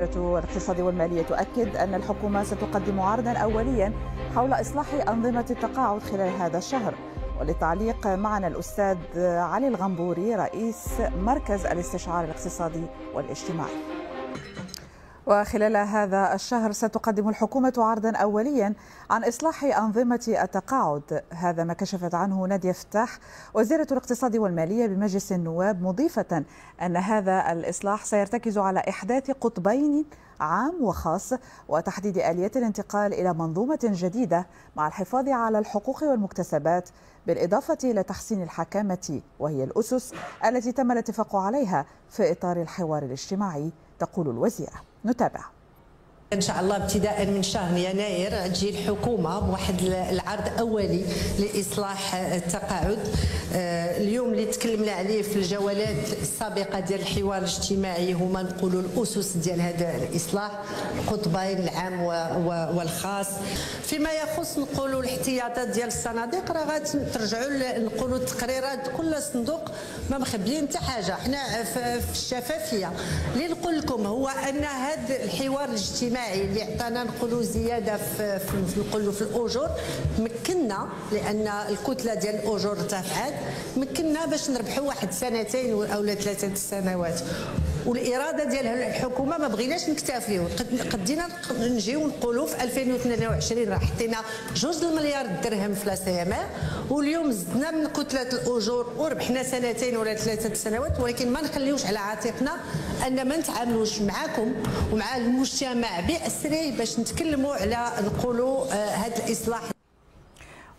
الاقتصاد والمالية تؤكد أن الحكومة ستقدم عرضا أوليا حول إصلاح أنظمة التقاعد خلال هذا الشهر. وللتعليق معنا الأستاذ علي الغنبوري رئيس مركز الاستشعار الاقتصادي والاجتماعي. وخلال هذا الشهر ستقدم الحكومة عرضا أوليا عن إصلاح أنظمة التقاعد، هذا ما كشفت عنه نادية فتاح وزيرة الاقتصاد والمالية بمجلس النواب، مضيفة أن هذا الإصلاح سيرتكز على إحداث قطبين عام وخاص وتحديد آلية الانتقال إلى منظومة جديدة مع الحفاظ على الحقوق والمكتسبات، بالإضافة إلى تحسين الحكامة، وهي الأسس التي تم الاتفاق عليها في إطار الحوار الاجتماعي، تقول الوزيرة. نتابع. إن شاء الله ابتداء من شهر يناير تجي الحكومة بواحد العرض أولي لإصلاح التقاعد. اليوم اللي تكلمنا عليه في الجولات السابقة ديال الحوار الاجتماعي هما نقولوا الأسس ديال هذا الإصلاح، القطبين العام والخاص. فيما يخص نقولوا الاحتياطات ديال الصناديق راه غترجعوا نقولوا التقريرات كل صندوق ما مخبيين حتى حاجة، حنا في الشفافية. اللي نقول لكم هو أن هذا الحوار الاجتماعي اللي عطانا نقولوا زياده في الاجور مكننا، لان الكتله ديال الاجور ارتفعت، مكننا باش نربحوا واحد سنتين او 3 سنوات. والاراده ديال الحكومه ما بغيناش نكتفيو، قدينا نجيو نقولوا في 2022 راه حطينا 2 مليار درهم في لا سي ام ار، واليوم زدنا من كتله الاجور وربحنا سنتين ولا 3 سنوات، ولكن ما نخليوش على عاتقنا ان ما نتعاملوش معاكم ومع المجتمع بأسره باش نتكلموا على نقولوا هذا الإصلاح.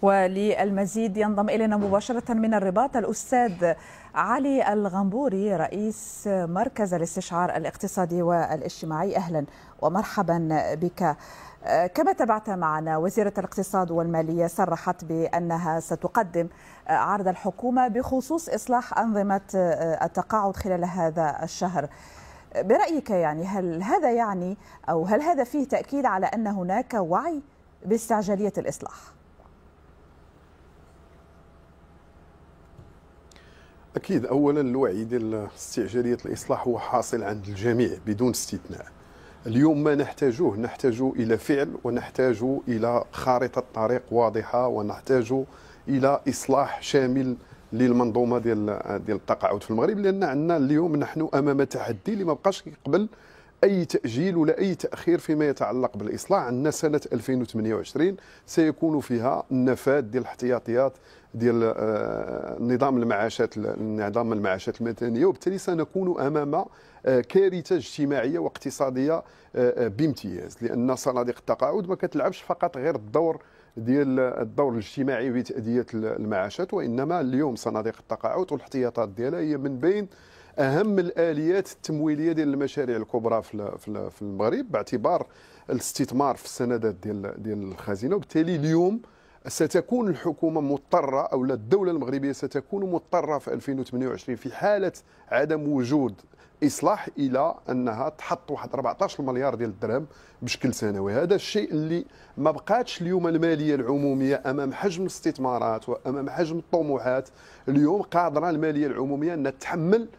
وللمزيد ينضم إلينا مباشرة من الرباط الأستاذ علي الغنبوري رئيس مركز الاستشعار الاقتصادي والاجتماعي. أهلا ومرحبا بك. كما تابعت معنا، وزيرة الاقتصاد والمالية صرحت بأنها ستقدم عرض الحكومة بخصوص إصلاح أنظمة التقاعد خلال هذا الشهر. برأيك يعني هل هذا يعني أو هل هذا فيه تأكيد على أن هناك وعي باستعجالية الإصلاح؟ أكيد. أولا الوعي ديال استعجالية الإصلاح هو حاصل عند الجميع بدون استثناء. اليوم ما نحتاج إلى فعل، ونحتاج إلى خارطة طريق واضحة، ونحتاج إلى إصلاح شامل للمنظومه ديال التقاعد في المغرب، لان عندنا اليوم نحن امام تحدي اللي ما بقاش يقبل اي تاجيل ولا اي تاخير فيما يتعلق بالاصلاح. عندنا سنه 2028 سيكون فيها النفاذ ديال الاحتياطيات ديال نظام المعاشات المدنيه، وبالتالي سنكون امام كارثه اجتماعيه واقتصاديه بامتياز، لان صناديق التقاعد ما كتلعبش فقط غير الدور الاجتماعي بتأدية المعاشات، وإنما اليوم صناديق التقاعد والاحتياطات ديالها هي من بين أهم الآليات التمويلية ديال المشاريع الكبرى في المغرب، باعتبار الاستثمار في السندات ديال الخزينة. وبالتالي اليوم ستكون الحكومة مضطرة، أو الدولة المغربية ستكون مضطرة في 2028 في حالة عدم وجود إصلاح إلى أنها تحط واحد 14 مليار ديال الدرهم بشكل سنوي. هذا الشيء اللي ما بقاتش اليوم المالية العمومية أمام حجم الاستثمارات وأمام حجم الطموحات. اليوم قادرة المالية العمومية أن تحمل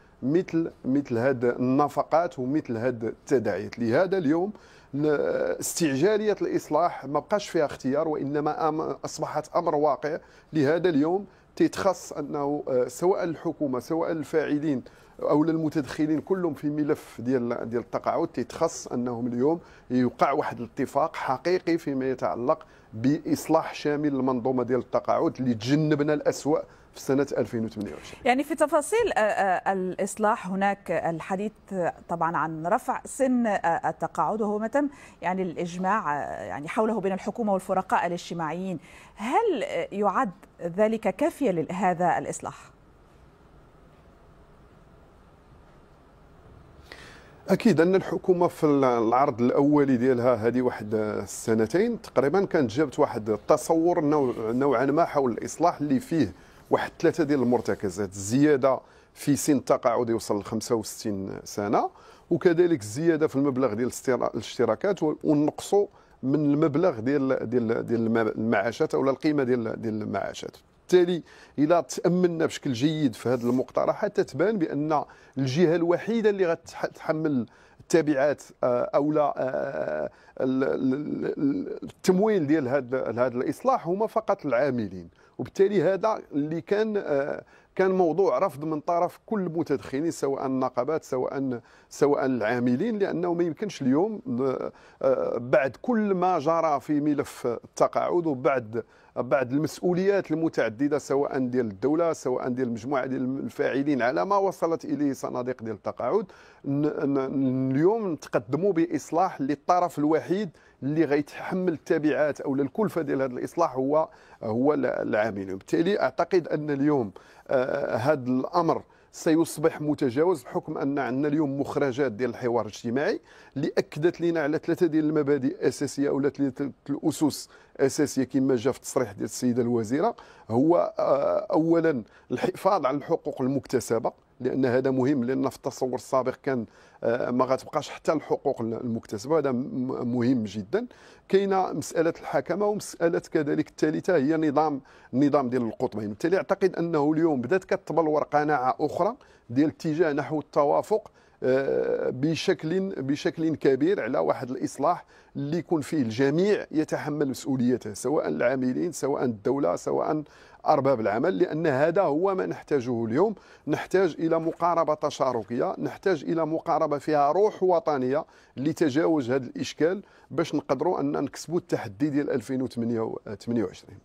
مثل هذه النفقات ومثل هذه التداعيات. لهذا اليوم استعجالية الإصلاح ما بقاش فيها اختيار، وإنما أصبحت أمر واقع. لهذا اليوم تيتخص أنه سواء الحكومة سواء الفاعلين او المتدخلين كلهم في ملف ديال التقاعد، تيتخص انهم اليوم يوقع واحد الاتفاق حقيقي فيما يتعلق باصلاح شامل المنظومه ديال التقاعد اللي تجنبنا الاسوأ في سنه 2028. يعني في تفاصيل الاصلاح هناك الحديث طبعا عن رفع سن التقاعد، وهو ما تم يعني الاجماع يعني حوله بين الحكومه والفرقاء الاجتماعيين. هل يعد ذلك كافيا لهذا الاصلاح؟ اكيد ان الحكومه في العرض الاولي ديالها هذه واحد السنتين تقريبا كانت جابت واحد التصور نوعا ما حول الاصلاح اللي فيه واحد 3 ديال المرتكزات: الزياده في سن التقاعد يوصل ل 65 سنه، وكذلك الزياده في المبلغ ديال الاشتراكات، والنقص من المبلغ ديال المعاشات او القيمه ديال المعاشات. بالتالي الى تاملنا بشكل جيد في هذه المقترحات تتبان بان الجهه الوحيده اللي غتتحمل التبعات او لا التمويل ديال هذا الاصلاح هما فقط العاملين. وبالتالي هذا اللي كان موضوع رفض من طرف كل المتدخلين، سواء النقابات سواء العاملين، لانه ما يمكنش اليوم بعد كل ما جرى في ملف التقاعد وبعد المسؤوليات المتعدده سواء ديال الدوله سواء ديال المجموعه ديال الفاعلين على ما وصلت اليه صناديق ديال التقاعد، اليوم نتقدموا باصلاح للطرف الوحيد اللي غيتحمل التبعات او الكلفه ديال هذا الاصلاح هو العاملين. وبالتالي اعتقد ان اليوم هذا الامر سيصبح متجاوز، بحكم ان عندنا اليوم مخرجات ديال الحوار الاجتماعي اللي اكدت لنا على 3 ديال المبادئ الاساسيه او 3 الاسس اساسيه كما جاء في التصريح ديال السيده الوزيره. هو اولا الحفاظ على الحقوق المكتسبه، لان هذا مهم، لان في التصور السابق كان ما غتبقاش حتى الحقوق المكتسبه، هذا مهم جدا. كاينه مساله الحكمه ومساله كذلك الثالثه هي النظام ديال القطبين. بالتالي اعتقد انه اليوم بدات كتبلور قناعه اخرى ديال الاتجاه نحو التوافق بشكل كبير على واحد الاصلاح اللي يكون فيه الجميع يتحمل مسؤوليته، سواء العاملين سواء الدوله سواء أرباب العمل، لأن هذا هو ما نحتاجه اليوم. نحتاج إلى مقاربة تشاركية، نحتاج إلى مقاربة فيها روح وطنية لتجاوز هذا الإشكال باش نقدروا أن نكسبوا التحدي ديال 2028.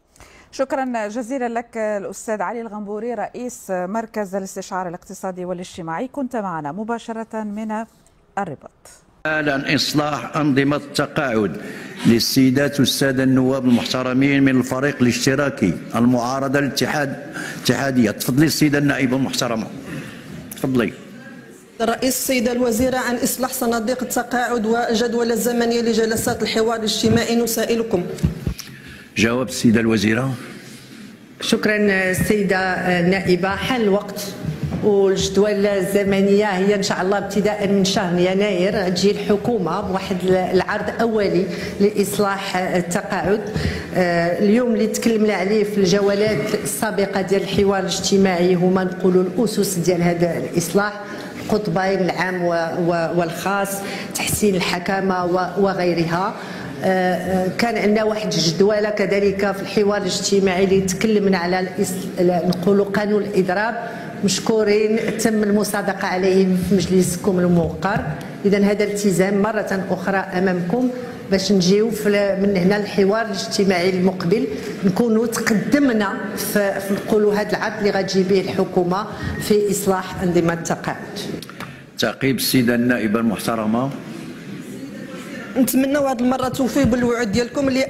شكرا جزيلا لك الأستاذ علي الغنبوري، رئيس مركز الاستشعار الاقتصادي والاجتماعي، كنت معنا مباشرة من الرباط. أعلن إصلاح أنظمة التقاعد للسيدات والسادة النواب المحترمين من الفريق الاشتراكي المعارضة الاتحادية. تفضلي السيدة النائبة المحترمة، تفضلي. الرئيس السيدة الوزيرة عن إصلاح صناديق التقاعد والجدول الزمنية لجلسات الحوار الاجتماعي نسائلكم. جواب السيدة الوزيرة. شكرا السيدة النائبة. حان الوقت والجدول الزمنيه هي ان شاء الله ابتداء من شهر يناير تجي الحكومه بواحد العرض اولي لاصلاح التقاعد. اليوم اللي تكلمنا عليه في الجولات السابقه ديال الحوار الاجتماعي هما نقولوا الاسس ديال هذا الاصلاح، القطبين العام والخاص، تحسين الحكامه وغيرها. كان عندنا واحد الجدوله كذلك في الحوار الاجتماعي اللي تكلمنا على نقولوا قانون الاضراب، مشكورين تم المصادقه عليه في مجلسكم الموقر. اذا هذا التزام مره اخرى امامكم باش نجيو من هنا الحوار الاجتماعي المقبل نكونوا تقدمنا في نقولوا هذا العرض اللي غتجي به الحكومه في اصلاح انظمه التقاعد. تعقيب السيده النائبه المحترمه. نتمنوا هذه المره توفيوا بالوعود ديالكم اللي